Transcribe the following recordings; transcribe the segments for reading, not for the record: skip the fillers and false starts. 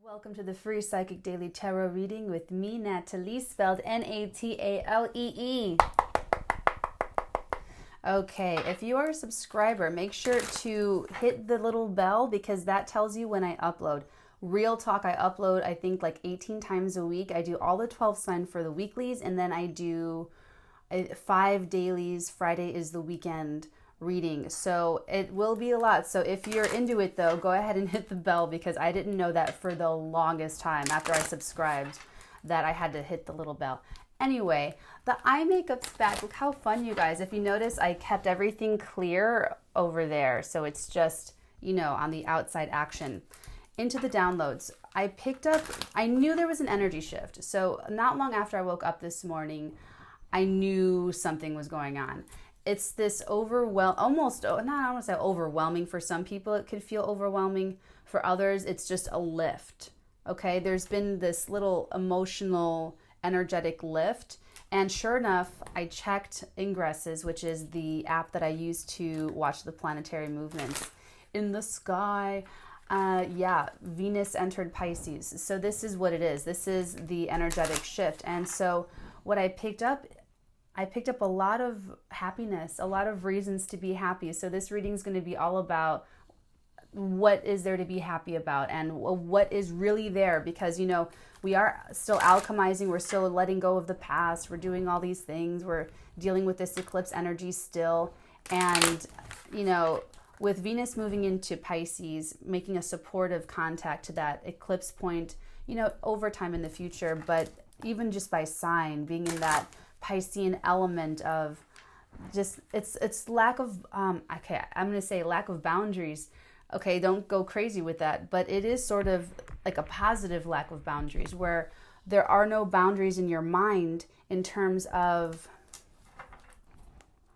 Welcome to the free Psychic Daily Tarot reading with me, Natalie, spelled Natalee. Okay, if you are a subscriber, make sure to hit the little bell because that tells you when I upload. Real talk, I upload, I think, like 18 times a week. I do all the 12 sign for the weeklies, and then I do 5 dailies. Friday is the weekend reading, so it will be a lot. So if you're into it though, go ahead and hit the bell because I didn't know that for the longest time after I subscribed that I had to hit the little bell. Anyway, the eye makeup's back. Look how fun, you guys. If you notice, I kept everything clear over there, so it's just, you know, on the outside action. Into the downloads, I knew there was an energy shift. So not long after I woke up this morning, I knew something was going on. It's this I don't want to say overwhelming. For some people, it could feel overwhelming. For others, it's just a lift. Okay, there's been this little emotional, energetic lift. And sure enough, I checked Ingresses, which is the app that I use to watch the planetary movements in the sky. Venus entered Pisces. So this is what it is. This is the energetic shift. And so what I picked up a lot of happiness, a lot of reasons to be happy. So this reading is going to be all about what is there to be happy about and what is really there, because, you know, we are still alchemizing. We're still letting go of the past. We're doing all these things. We're dealing with this eclipse energy still. And, you know, with Venus moving into Pisces, making a supportive contact to that eclipse point, you know, over time in the future, but even just by sign, being in that Piscean element of just, it's lack of, I'm going to say lack of boundaries. Okay, don't go crazy with that, but it is sort of like a positive lack of boundaries where there are no boundaries in your mind in terms of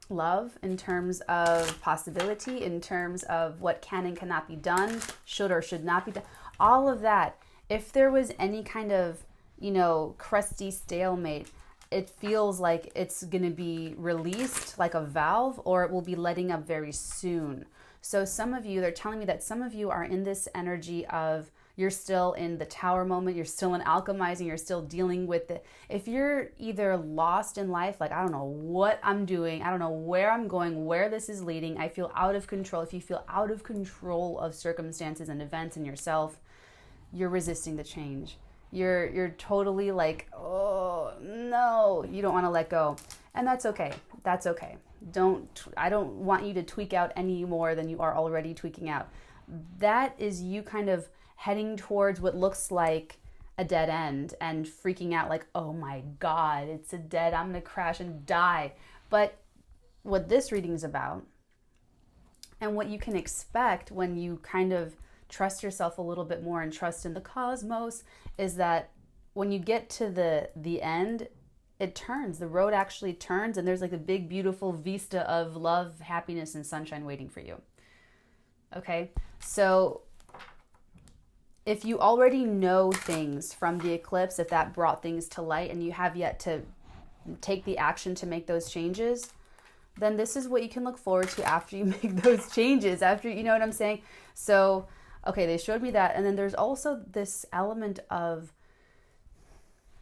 love, in terms of possibility, in terms of what can and cannot be done, should or should not be done, all of that. If there was any kind of, you know, crusty stalemate, it feels like it's going to be released like a valve, or it will be letting up very soon. So some of you, they're telling me that some of you are in this energy of you're still in the tower moment, you're still in alchemizing, you're still dealing with it. If you're either lost in life, like I don't know what I'm doing, I don't know where I'm going, where this is leading, I feel out of control. If you feel out of control of circumstances and events and yourself, you're resisting the change. You're totally like, oh no, you don't want to let go. And that's okay. That's okay. I don't want you to tweak out any more than you are already tweaking out. That is you kind of heading towards what looks like a dead end and freaking out like, oh my God, it's a dead, I'm going to crash and die. But what this reading is about, and what you can expect when you kind of trust yourself a little bit more and trust in the cosmos, is that when you get to the end, it turns. The road actually turns, and there's like a big, beautiful vista of love, happiness, and sunshine waiting for you. Okay? So if you already know things from the eclipse, if that brought things to light and you have yet to take the action to make those changes, then this is what you can look forward to after you make those changes, after, you know what I'm saying? So, okay, they showed me that. And then there's also this element of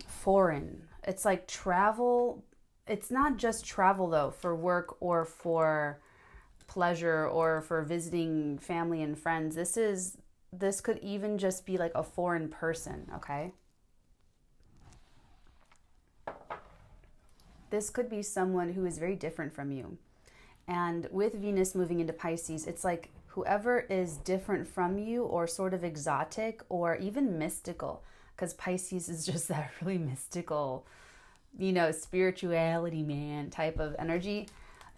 foreign. It's like travel. It's not just travel though, for work or for pleasure or for visiting family and friends. This could even just be like a foreign person, okay? This could be someone who is very different from you. And with Venus moving into Pisces, it's like whoever is different from you or sort of exotic or even mystical, because Pisces is just that really mystical, you know, spirituality, man, type of energy.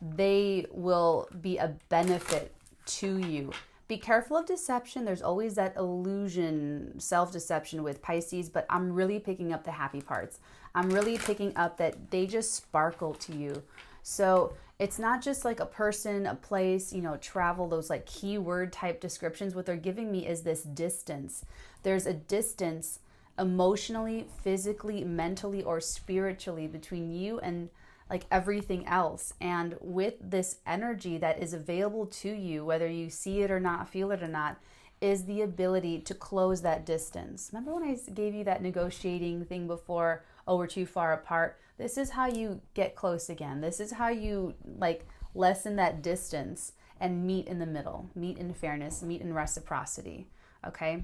They will be a benefit to you. Be careful of deception. There's always that illusion, self-deception with Pisces, but I'm really picking up the happy parts. I'm really picking up that they just sparkle to you. So it's not just like a person, a place, you know, travel, those like keyword type descriptions. What they're giving me is this distance. There's a distance emotionally, physically, mentally, or spiritually between you and like everything else. And with this energy that is available to you, whether you see it or not, feel it or not, is the ability to close that distance. Remember when I gave you that negotiating thing before? Oh, we're too far apart. This is how you get close again. This is how you like lessen that distance and meet in the middle, meet in fairness, meet in reciprocity. Okay?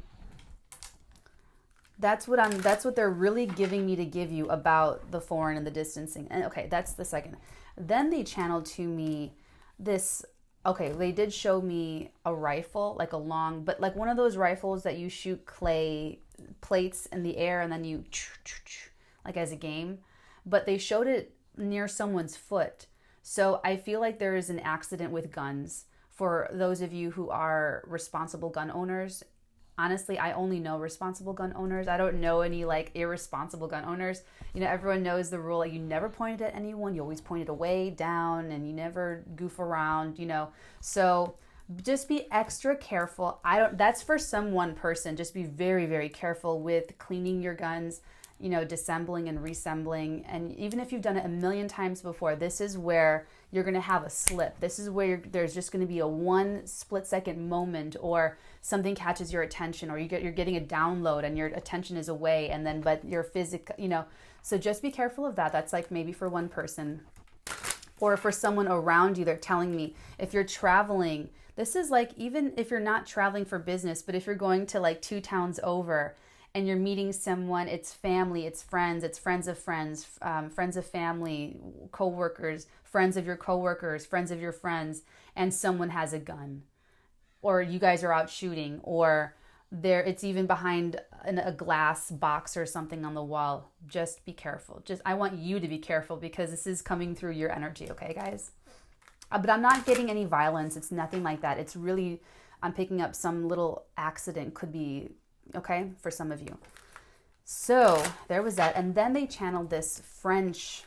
That's what they're really giving me to give you about the foreign and the distancing. And okay, that's the second. Then they channeled to me this, okay, they did show me a rifle, like a long, but like one of those rifles that you shoot clay plates in the air and then you like as a game, but they showed it near someone's foot. So I feel like there is an accident with guns. For those of you who are responsible gun owners, honestly, I only know responsible gun owners. I don't know any like irresponsible gun owners. You know, everyone knows the rule, like you never point it at anyone. You always point it away, down, and you never goof around, you know. So just be extra careful. That's for some one person. Just be very, very careful with cleaning your guns, you know, dissembling and reassembling. And even if you've done it a million times before, this is where you're going to have a slip. This is where there's just going to be a one split second moment, or something catches your attention, or you're getting a download and your attention is away, and then but your physical, you know. So just be careful of that. That's like maybe for one person, or for someone around you. They're telling me if you're traveling, this is like even if you're not traveling for business, but if you're going to like 2 towns over and you're meeting someone, it's family, it's friends of friends, friends of family, co-workers, friends of your co-workers, friends of your friends, and someone has a gun, or you guys are out shooting, or it's even behind a glass box or something on the wall. Just be careful. I want you to be careful because this is coming through your energy, okay, guys? But I'm not getting any violence. It's nothing like that. It's really, I'm picking up some little accident could be, okay, for some of you. So there was that. And then they channeled this French.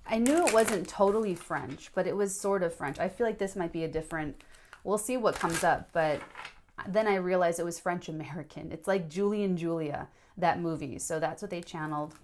I knew it wasn't totally French, but it was sort of French. I feel like this might be a different, we'll see what comes up. But then I realized it was French American. It's like Julie and Julia, that movie. So that's what they channeled.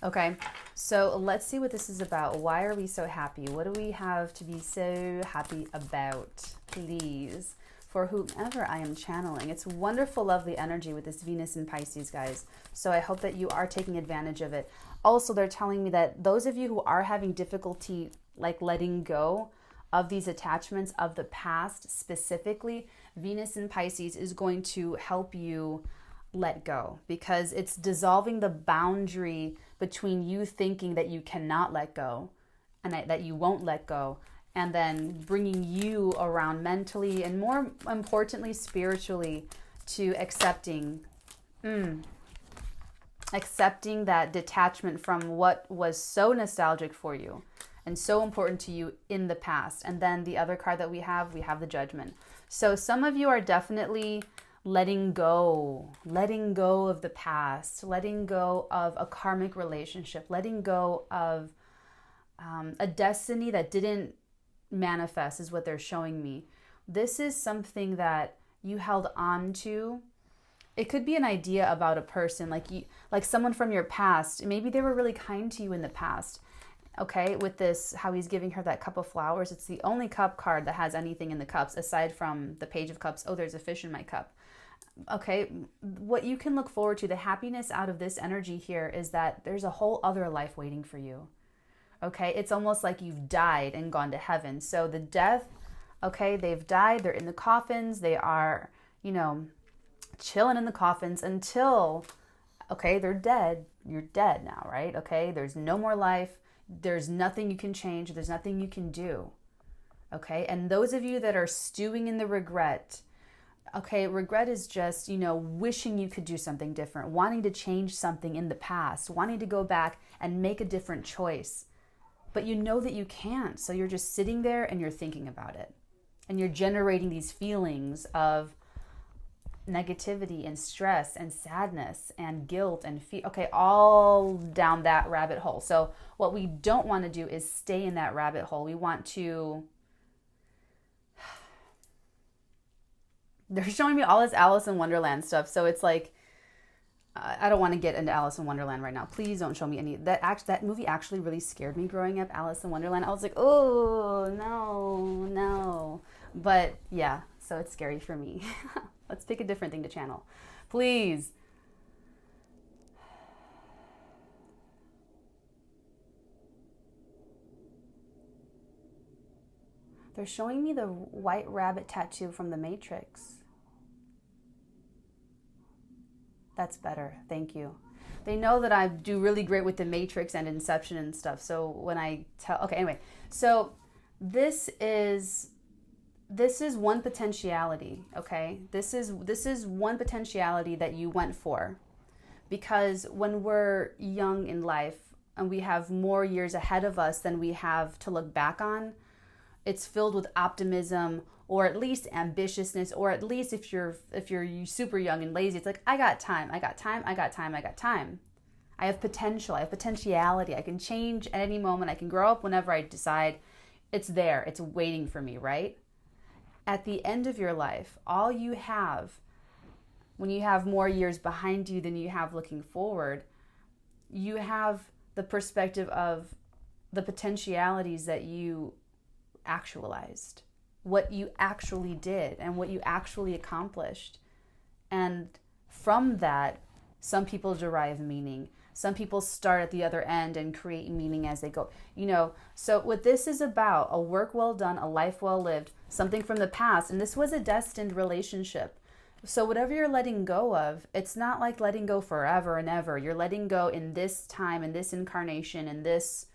Okay, so let's see what this is about. Why are we so happy? What do we have to be so happy about, please? For whomever I am channeling. It's wonderful, lovely energy with this Venus in Pisces, guys. So I hope that you are taking advantage of it. Also, they're telling me that those of you who are having difficulty like letting go of these attachments of the past specifically, Venus in Pisces is going to help you let go, because it's dissolving the boundary between you thinking that you cannot let go and that you won't let go, and then bringing you around mentally and more importantly spiritually to accepting that detachment from what was so nostalgic for you and so important to you in the past. And then the other card that we have the Judgment. So some of you are definitely letting go of the past, letting go of a karmic relationship, letting go of a destiny that didn't manifest, is what they're showing me. This is something that you held on to. It could be an idea about a person, like someone from your past. Maybe they were really kind to you in the past. Okay, with this, how he's giving her that cup of flowers. It's the only cup card that has anything in the cups aside from the Page of Cups. Oh, there's a fish in my cup. Okay, what you can look forward to, the happiness out of this energy here, is that there's a whole other life waiting for you. Okay, it's almost like you've died and gone to heaven. So the death, okay, they've died, they're in the coffins, they are, you know, chilling in the coffins until, okay, they're dead. You're dead now, right? Okay, there's no more life. There's nothing you can change. There's nothing you can do. Okay, and those of you that are stewing in the regret, okay, regret is just, you know, wishing you could do something different, wanting to change something in the past, wanting to go back and make a different choice. But you know that you can't. So you're just sitting there and you're thinking about it. And you're generating these feelings of negativity and stress and sadness and guilt and fear. Okay, all down that rabbit hole. So what we don't want to do is stay in that rabbit hole. We want to... They're showing me all this Alice in Wonderland stuff. So it's like, I don't want to get into Alice in Wonderland right now. Please don't show me any. That movie actually really scared me growing up, Alice in Wonderland. I was like, oh, no. But yeah, so it's scary for me. Let's pick a different thing to channel. Please. They're showing me the white rabbit tattoo from the Matrix. That's better. Thank you. They know that I do really great with the Matrix and Inception and stuff. So when I tell, okay, anyway. So this is one potentiality, okay? This is one potentiality that you went for. Because when we're young in life and we have more years ahead of us than we have to look back on, it's filled with optimism, or at least ambitiousness, or at least if you're super young and lazy, it's like, I got time. I have potential, I have potentiality. I can change at any moment. I can grow up whenever I decide. It's there. It's waiting for me, right? At the end of your life, all you have, when you have more years behind you than you have looking forward, you have the perspective of the potentialities that you actualized, what you actually did and what you actually accomplished. And from that, some people derive meaning. Some people start at the other end and create meaning as they go. So what this is about, a work well done, a life well lived, something from the past. And this was a destined relationship. So whatever you're letting go of, it's not like letting go forever and ever. You're letting go in this time, in this incarnation, in this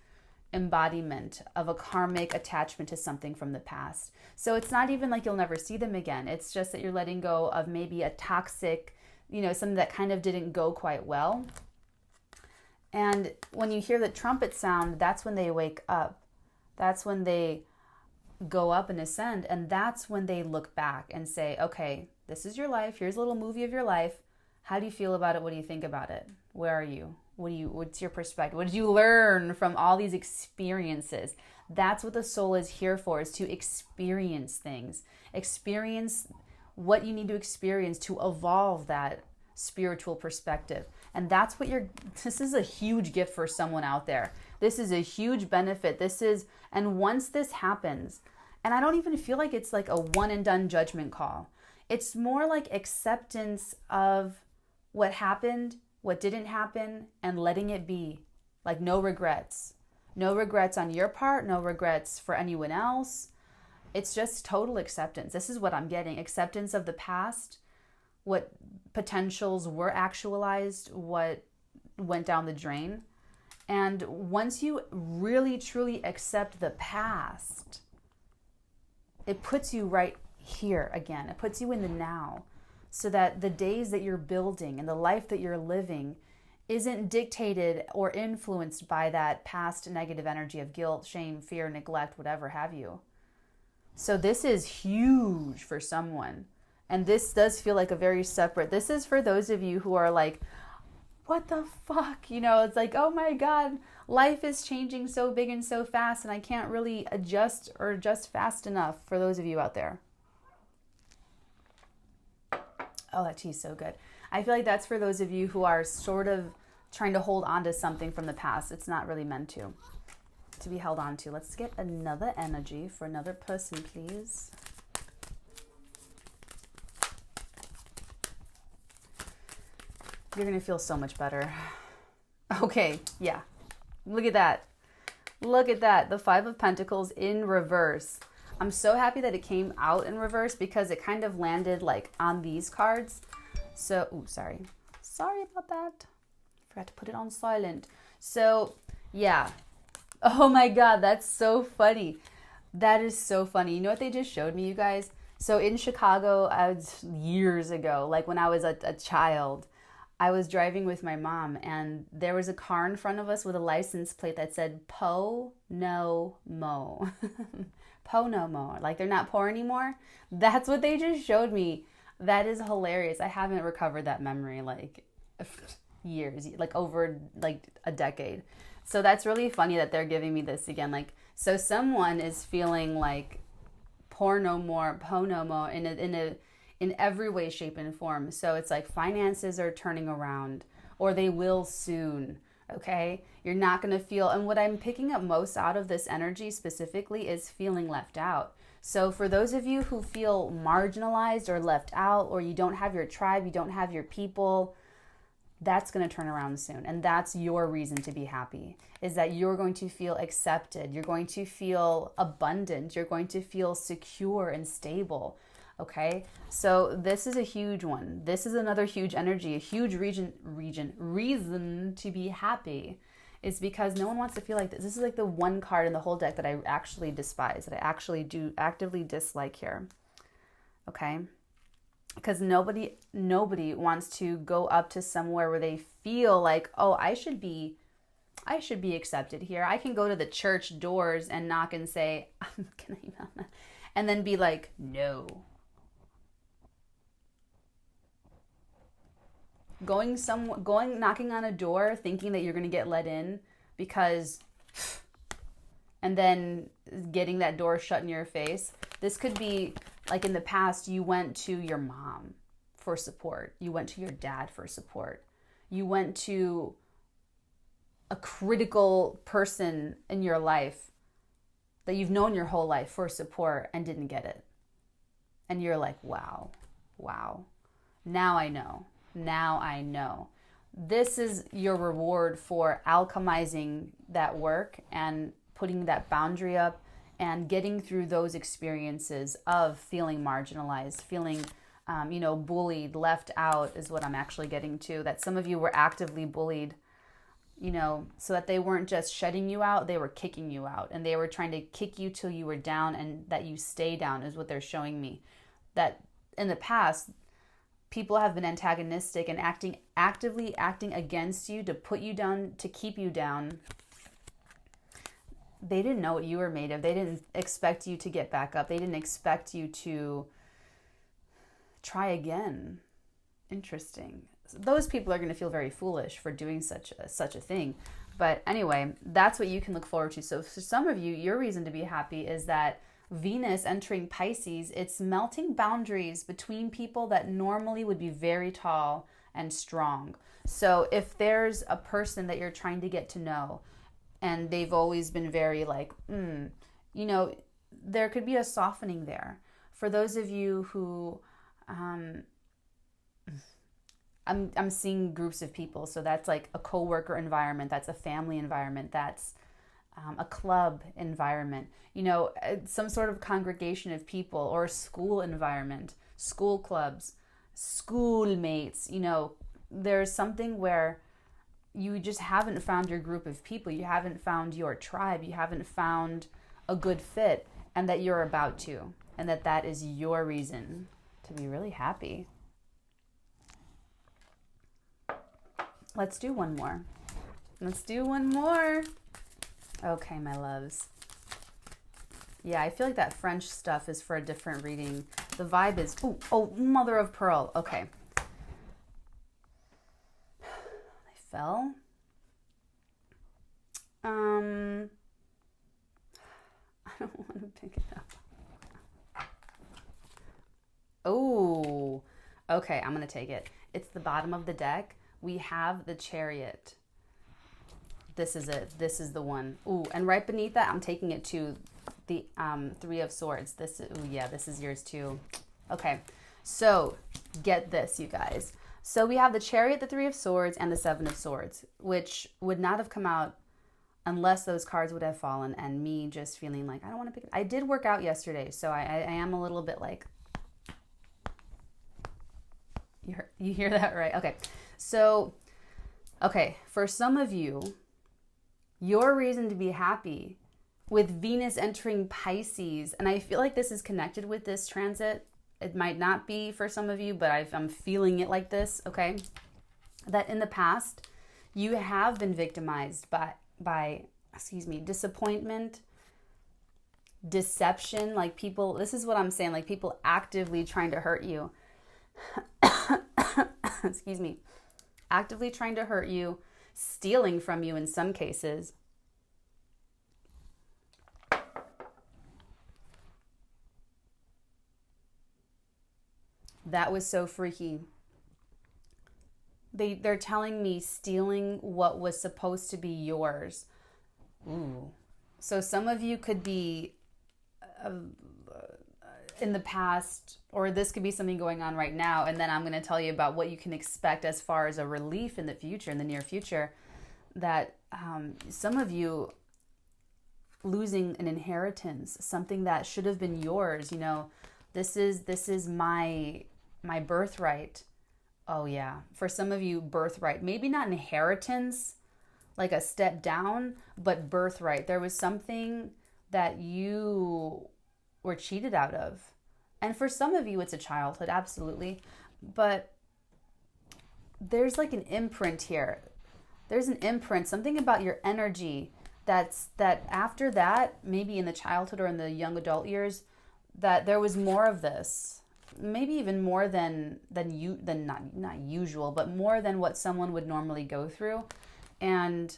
embodiment of a karmic attachment to something from the past. So it's not even like you'll never see them again. It's just that you're letting go of maybe a toxic, something that kind of didn't go quite well. And when you hear the trumpet sound, that's when they wake up. That's when they go up and ascend. And that's when they look back and say, okay, this is your life. Here's a little movie of your life. How do you feel about it? What do you think about it? Where are you? What's your perspective? What did you learn from all these experiences? That's what the soul is here for, is to experience things. Experience what you need to experience to evolve that spiritual perspective. And that's what this is a huge gift for someone out there. This is a huge benefit. And once this happens, and I don't even feel like it's like a one and done judgment call. It's more like acceptance of what happened, what didn't happen, and letting it be. Like no regrets. No regrets on your part, no regrets for anyone else. It's just total acceptance. This is what I'm getting. Acceptance of the past, what potentials were actualized, what went down the drain. And once you really, truly accept the past, it puts you right here again. It puts you in the now. So that the days that you're building and the life that you're living isn't dictated or influenced by that past negative energy of guilt, shame, fear, neglect, whatever have you. So this is huge for someone. And this does feel like a very separate, this is for those of you who are like, what the fuck? It's like, oh my God, life is changing so big and so fast and I can't really adjust or adjust fast enough, for those of you out there. Oh, that tea's so good. I feel like that's for those of you who are sort of trying to hold on to something from the past. It's not really meant to be held on to. Let's get another energy for another person, please. You're going to feel so much better. Okay, yeah. Look at that. Look at that. The Five of Pentacles in reverse. I'm so happy that it came out in reverse because it kind of landed like on these cards. So, sorry about that. Forgot to put it on silent. So, yeah. Oh my God, that's so funny. That is so funny. You know what they just showed me, you guys? So in Chicago, years ago, like when I was a child, I was driving with my mom and there was a car in front of us with a license plate that said Po No Mo. Po no mo. Like they're not poor anymore. That's what they just showed me. That is hilarious. I haven't recovered that memory like years, like over like a decade. So that's really funny that they're giving me this again. Like, so someone is feeling like poor no more, po no more in every way, shape, and form. So it's like finances are turning around, or they will soon. Okay, you're not going to feel, and what I'm picking up most out of this energy specifically is feeling left out. So for those of you who feel marginalized or left out, or you don't have your tribe, you don't have your people, that's going to turn around soon. And that's your reason to be happy, is that you're going to feel accepted. You're going to feel abundant. You're going to feel secure and stable. Okay. So this is a huge one. This is another huge energy, a huge reason to be happy, is because no one wants to feel like this. This is like the one card in the whole deck that I actually despise, that I actually do actively dislike here. Okay. Because nobody wants to go up to somewhere where they feel like, oh, I should be accepted here. I can go to the church doors and knock and say, can I email that? And then be like, no. Knocking on a door thinking that you're going to get let in because, and then getting that door shut in your face. This could be like in the past, you went to your mom for support. You went to your dad for support. You went to a critical person in your life that you've known your whole life for support and didn't get it. And you're like, wow. Now I know. This is your reward for alchemizing that work and putting that boundary up and getting through those experiences of feeling marginalized, feeling, bullied, left out is what I'm actually getting to. That some of you were actively bullied, so that they weren't just shutting you out, they were kicking you out. And they were trying to kick you till you were down and that you stay down is what they're showing me. That in the past, people have been antagonistic and actively acting against you to put you down, to keep you down. They didn't know what you were made of. They didn't expect you to get back up. They didn't expect you to try again. Interesting. So those people are going to feel very foolish for doing such a thing. But anyway, that's what you can look forward to. So for some of you, your reason to be happy is that Venus entering Pisces, it's melting boundaries between people that normally would be very tall and strong. So if there's a person that you're trying to get to know, and they've always been very like, there could be a softening there. For those of you who, I'm seeing groups of people. So that's like a coworker environment. That's a family environment. That's a club environment. Some sort of congregation of people, or a school environment, school clubs, schoolmates. There's something where you just haven't found your group of people. You haven't found your tribe. You haven't found a good fit, and that you're about to, and that is your reason to be really happy. Let's do one more. Okay, my loves. Yeah, I feel like that French stuff is for a different reading. The vibe is, mother of pearl. Okay. Fell. I don't want to pick it up. Oh, okay, I'm going to take it. It's the bottom of the deck. We have the Chariot. This is it. This is the one. Ooh, and right beneath that, I'm taking it to the Three of Swords. This is yours too. Okay, so get this, you guys. So we have the Chariot, the Three of Swords, and the Seven of Swords, which would not have come out unless those cards would have fallen, and me just feeling like, I don't want to pick it. I did work out yesterday, so I am a little bit like, you hear that, right? Okay. So, for some of you, your reason to be happy with Venus entering Pisces, and I feel like this is connected with this transit. It might not be for some of you, but I'm feeling it like this, okay? That in the past, you have been victimized by disappointment, deception, like people, this is what I'm saying, like people actively trying to hurt you. Actively trying to hurt you, stealing from you in some cases. That was so freaky. They're telling me stealing what was supposed to be yours. Ooh. So some of you could be in the past, or this could be something going on right now, and then I'm going to tell you about what you can expect as far as a relief in the future, in the near future, that some of you losing an inheritance, something that should have been yours, you know, this is my birthright. Oh yeah, for some of you, birthright, maybe not inheritance, like a step down, but birthright. There was something that you were cheated out of. And for some of you, it's a childhood, absolutely. But there's like an imprint here. There's an imprint, something about your energy that after that, maybe in the childhood or in the young adult years, that there was more of this. Maybe even more than not usual, but more than what someone would normally go through. And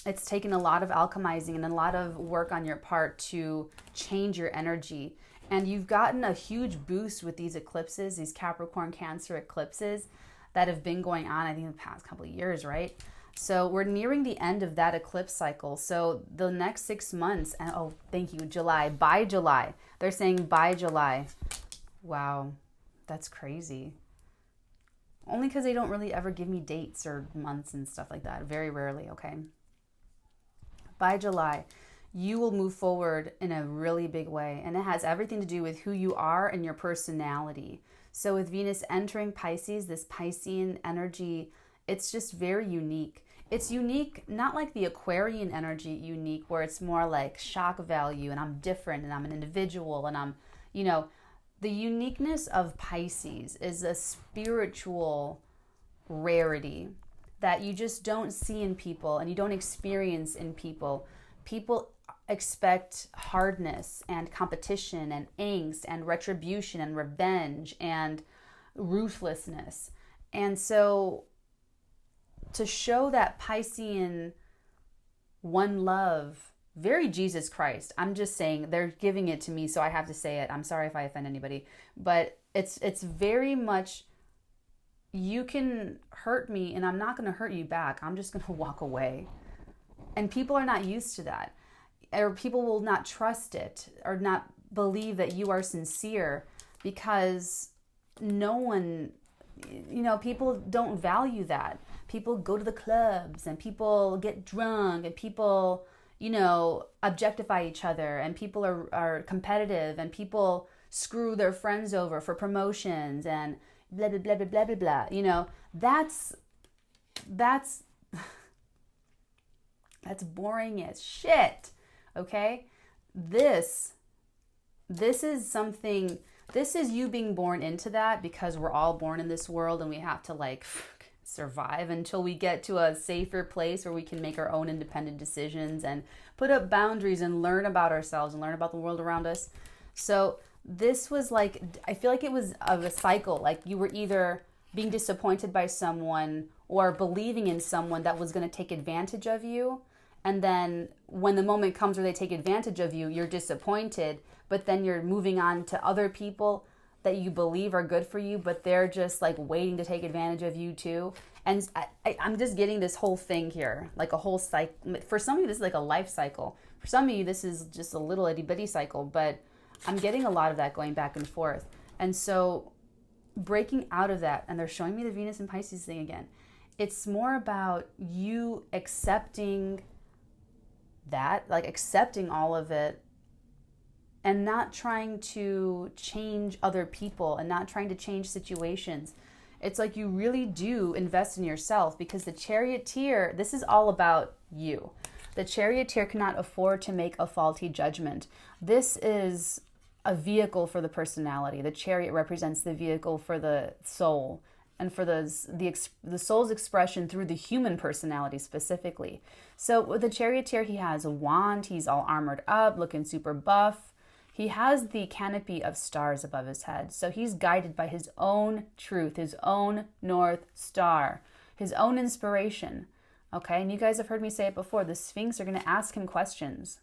it's taken a lot of alchemizing and a lot of work on your part to change your energy. And you've gotten a huge boost with these eclipses, these Capricorn Cancer eclipses that have been going on, I think, in the past couple of years, right? So we're nearing the end of that eclipse cycle. So the next 6 months, and oh, thank you, July, by July. They're saying by July. Wow, that's crazy. Only because they don't really ever give me dates or months and stuff like that. Very rarely, okay? By July, you will move forward in a really big way. And it has everything to do with who you are and your personality. So with Venus entering Pisces, this Piscean energy, it's just very unique. It's unique, not like the Aquarian energy unique, where it's more like shock value and I'm different and I'm an individual and I'm, you know, the uniqueness of Pisces is a spiritual rarity that you just don't see in people and you don't experience in people. People expect hardness and competition and angst and retribution and revenge and ruthlessness. And so to show that Piscean one love, very Jesus Christ, I'm just saying, they're giving it to me, so I have to say it. I'm sorry if I offend anybody, but it's very much, you can hurt me and I'm not going to hurt you back. I'm just going to walk away. And people are not used to that, or people will not trust it or not believe that you are sincere, because no one, you know, people don't value that. People go to the clubs and people get drunk and people, you know, objectify each other, and people are competitive, and people screw their friends over for promotions and blah, blah, blah, blah, blah, blah, blah. You know, that's boring as shit. Okay? This is something, this is you being born into that, because we're all born in this world and we have to like survive until we get to a safer place where we can make our own independent decisions and put up boundaries and learn about ourselves and learn about the world around us. So this was like, I feel like it was of a cycle. Like you were either being disappointed by someone or believing in someone that was going to take advantage of you. And then when the moment comes where they take advantage of you, you're disappointed, but then you're moving on to other people that you believe are good for you, but they're just like waiting to take advantage of you too. And I'm just getting this whole thing here, like a whole cycle. For some of you, this is like a life cycle. For some of you, this is just a little itty bitty cycle, but I'm getting a lot of that going back and forth. And so breaking out of that, and they're showing me the Venus and Pisces thing again. It's more about you accepting that, like accepting all of it, and not trying to change other people and not trying to change situations. It's like you really do invest in yourself, because the Charioteer, this is all about you. The Charioteer cannot afford to make a faulty judgment. This is a vehicle for the personality. The Chariot represents the vehicle for the soul and for the soul's expression through the human personality specifically. So with the Charioteer, he has a wand. He's all armored up, looking super buff. He has the canopy of stars above his head. So he's guided by his own truth, his own North Star, his own inspiration. Okay, and you guys have heard me say it before. The Sphinx are going to ask him questions.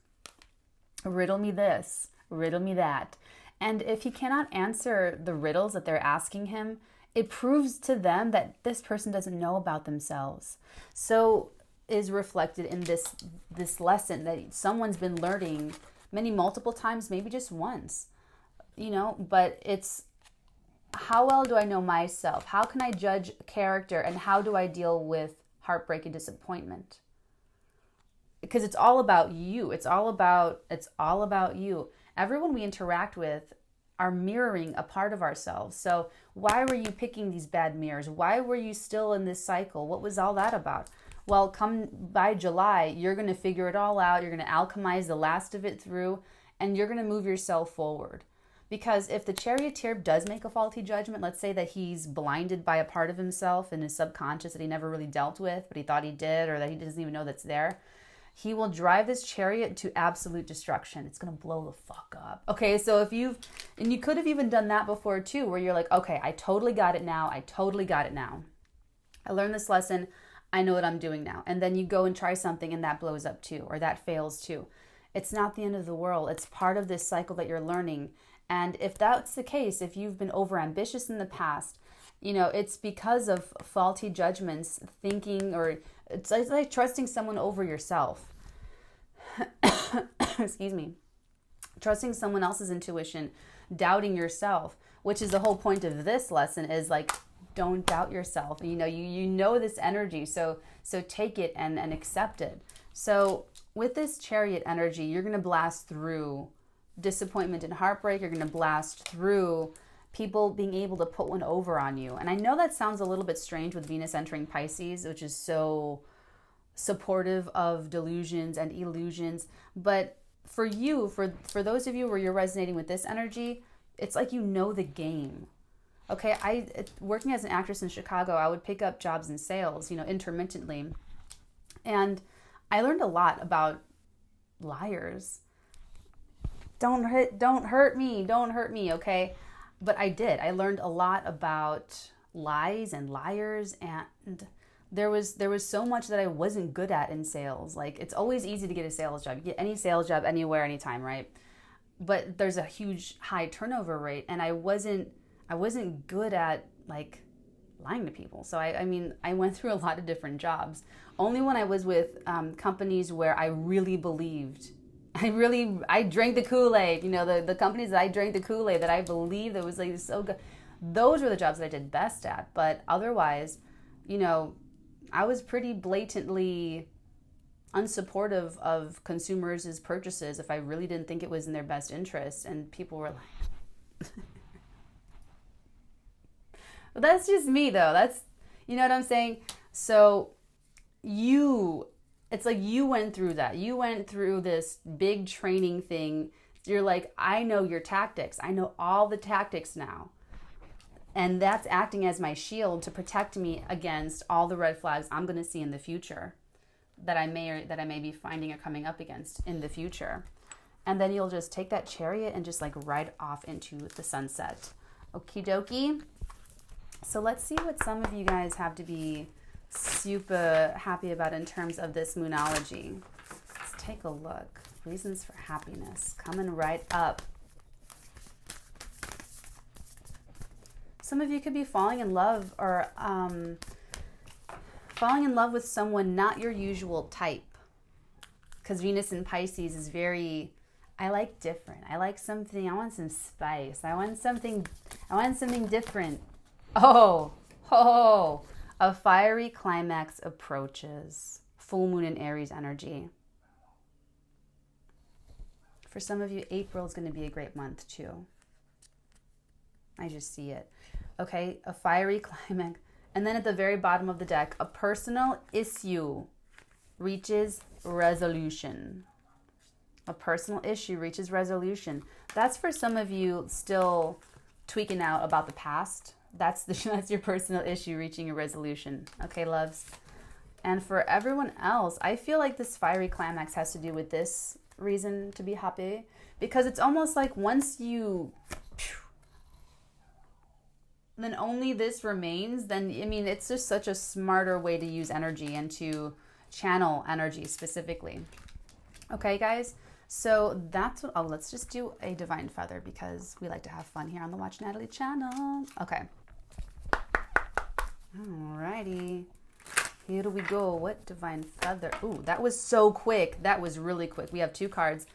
Riddle me this, riddle me that. And if he cannot answer the riddles that they're asking him, it proves to them that this person doesn't know about themselves. So is reflected in this lesson that someone's been learning multiple times, maybe just once, you know, but it's how well do I know myself? How can I judge character, and how do I deal with heartbreak and disappointment? Because it's all about you. It's all about you. Everyone we interact with are mirroring a part of ourselves. So why were you picking these bad mirrors? Why were you still in this cycle? What was all that about? Well, come by July, you're going to figure it all out. You're going to alchemize the last of it through, and you're going to move yourself forward. Because if the charioteer does make a faulty judgment, let's say that he's blinded by a part of himself in his subconscious that he never really dealt with, but he thought he did, or that he doesn't even know that's there, he will drive this chariot to absolute destruction. It's going to blow the fuck up. Okay, so if you could have even done that before too, where you're like, okay, I totally got it now. I learned this lesson. I know what I'm doing now. And then you go and try something and that blows up too, or that fails too. It's not the end of the world. It's part of this cycle that you're learning. And if that's the case, if you've been overambitious in the past, you know, it's because of faulty judgments, thinking, or it's like trusting someone over yourself. Excuse me. Trusting someone else's intuition, doubting yourself, which is the whole point of this lesson, is like, don't doubt yourself. You know, you know this energy, so take it and accept it. So with this chariot energy, you're going to blast through disappointment and heartbreak. You're going to blast through people being able to put one over on you. And I know that sounds a little bit strange with Venus entering Pisces, which is so supportive of delusions and illusions. But for you, for those of you where you're resonating with this energy, it's like you know the game. Okay, working as an actress in Chicago, I would pick up jobs in sales, you know, intermittently. And I learned a lot about liars. Don't hurt me, okay? But I did. I learned a lot about lies and liars, and there was so much that I wasn't good at in sales. Like, it's always easy to get a sales job. You get any sales job anywhere, anytime, right? But there's a huge high turnover rate, and I wasn't good at like lying to people. So I mean, I went through a lot of different jobs. Only when I was with companies where I really believed, I drank the Kool-Aid, you know, the companies that I drank the Kool-Aid, that I believed that was like so good. Those were the jobs that I did best at. But otherwise, you know, I was pretty blatantly unsupportive of consumers' purchases if I really didn't think it was in their best interest. And people were like, but that's just me though. That's, you know what I'm saying? So it's like you went through that. You went through this big training thing. You're like, I know your tactics. I know all the tactics now. And that's acting as my shield to protect me against all the red flags I'm going to see in the future that I may be finding or coming up against in the future. And then you'll just take that chariot and just like ride off into the sunset. Okie dokie. So let's see what some of you guys have to be super happy about in terms of this moonology. Let's take a look. Reasons for happiness coming right up. Some of you could be falling in love, or falling in love with someone not your usual type, because Venus in Pisces is very, I like different. I like something, I want some spice. I want something different. Oh, a fiery climax approaches. Full moon in Aries energy. For some of you, April is going to be a great month too. I just see it. Okay, a fiery climax. And then at the very bottom of the deck, a personal issue reaches resolution. A personal issue reaches resolution. That's for some of you still tweaking out about the past. That's your personal issue reaching a resolution. Okay, loves. And for everyone else, I feel like this fiery climax has to do with this reason to be happy, because it's almost like once you, then only this remains. Then, I mean, it's just such a smarter way to use energy and to channel energy specifically. Okay, guys. So that's what, let's just do a divine feather because we like to have fun here on the Watch Natalie channel. Okay. Alrighty. Here we go. What divine feather? Ooh, that was so quick. That was really quick. We have two cards.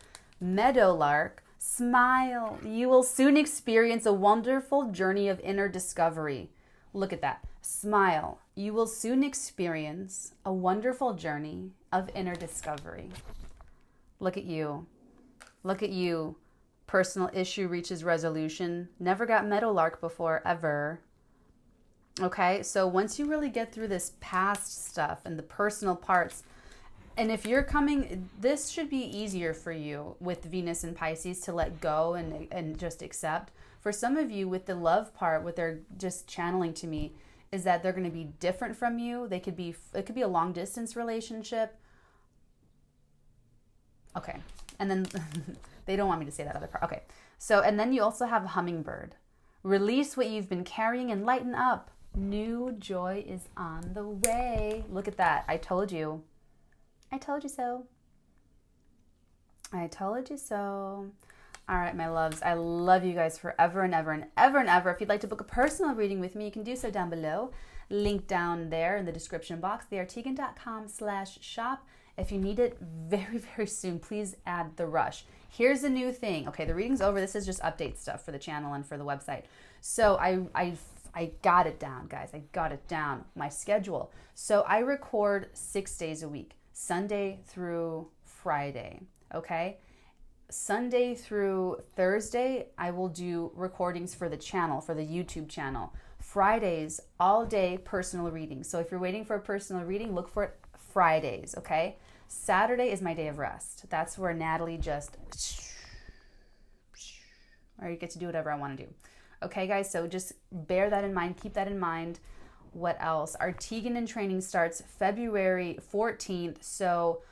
Meadowlark, smile. You will soon experience a wonderful journey of inner discovery. Look at that. Smile. You will soon experience a wonderful journey of inner discovery. Look at you. Look at you. Personal issue reaches resolution. Never got Meadowlark before, ever. Okay, so once you really get through this past stuff and the personal parts, and if you're coming, this should be easier for you with Venus and Pisces to let go and just accept. For some of you with the love part, what they're just channeling to me is that they're going to be different from you. It could be a long distance relationship. Okay, and then they don't want me to say that other part. Okay, so, and then you also have Hummingbird. Release what you've been carrying and lighten up. New joy is on the way. Look at that. I told you. I told you so. I told you so. All right, my loves. I love you guys forever and ever and ever and ever. If you'd like to book a personal reading with me, you can do so down below. Link down there in the description box, theartigan.com/shop. If you need it very, very soon, please add the rush. Here's a new thing. Okay, the reading's over. This is just update stuff for the channel and for the website. So I got it down, guys. I got it down. My schedule. So I record 6 days a week, Sunday through Friday. Okay? Sunday through Thursday, I will do recordings for the channel, for the YouTube channel. Fridays, all day personal readings. So if you're waiting for a personal reading, look for it Fridays, okay? Saturday is my day of rest. That's where Natalie just, or you get to do whatever I want to do. Okay, guys, so just bear that in mind. Keep that in mind. What else? Our Tegan in training starts February 14th. So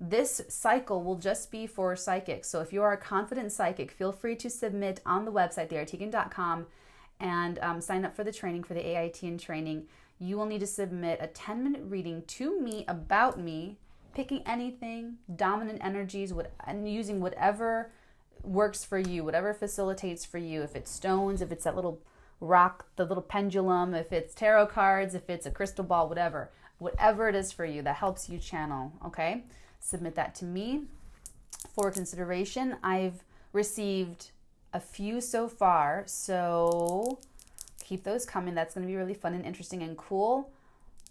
this cycle will just be for psychics. So if you are a confident psychic, feel free to submit on the website, theartigan.com, and sign up for the training, for the AIT in training. You will need to submit a 10-minute reading to me about me, picking anything, dominant energies, and using whatever works for you, whatever facilitates for you. If it's stones, if it's that little rock, the little pendulum, if it's tarot cards, if it's a crystal ball, whatever it is for you that helps you channel, okay? Submit that to me for consideration. I've received a few so far, so keep those coming. That's going to be really fun and interesting and cool.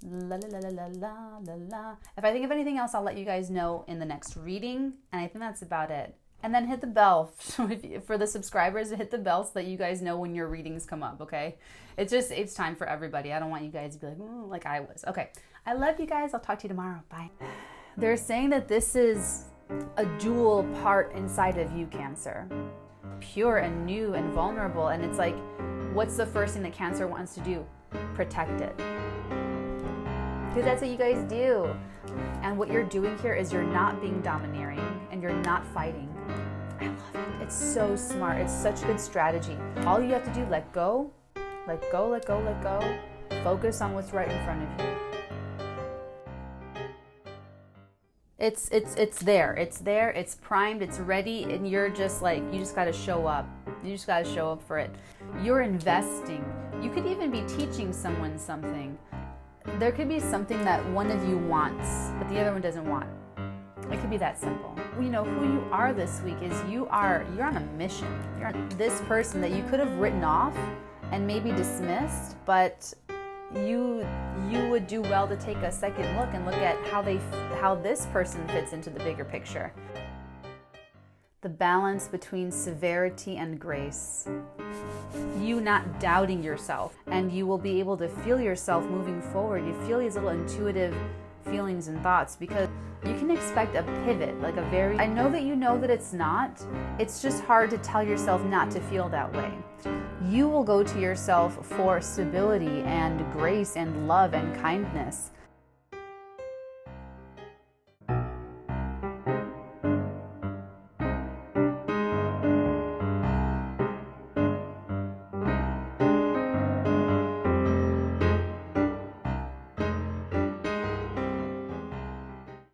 La la la la la la la. If I think of anything else, I'll let you guys know in the next reading, and I think that's about it. And then hit the bell for the subscribers. Hit the bell so that you guys know when your readings come up, okay? It's time for everybody. I don't want you guys to be like, like I was. Okay, I love you guys. I'll talk to you tomorrow. Bye. They're saying that this is a dual part inside of you, Cancer. Pure and new and vulnerable. And it's like, what's the first thing that Cancer wants to do? Protect it. Because that's what you guys do. And what you're doing here is you're not being domineering and you're not fighting. I love it. It's so smart. It's such good strategy. All you have to do, let go, let go, let go, let go. Focus on what's right in front of you. It's there. It's there. It's primed. It's ready. And you're just like, you just got to show up. You just got to show up for it. You're investing. You could even be teaching someone something. There could be something that one of you wants, but the other one doesn't want. It could be that simple. You know, who you are this week is you're on a mission. You're on this person that you could have written off and maybe dismissed, but you would do well to take a second look and look at how this person fits into the bigger picture. The balance between severity and grace. You not doubting yourself, and you will be able to feel yourself moving forward. You feel these little intuitive feelings and thoughts because you can expect a pivot, like I know that you know that it's not. It's just hard to tell yourself not to feel that way. You will go to yourself for stability and grace and love and kindness.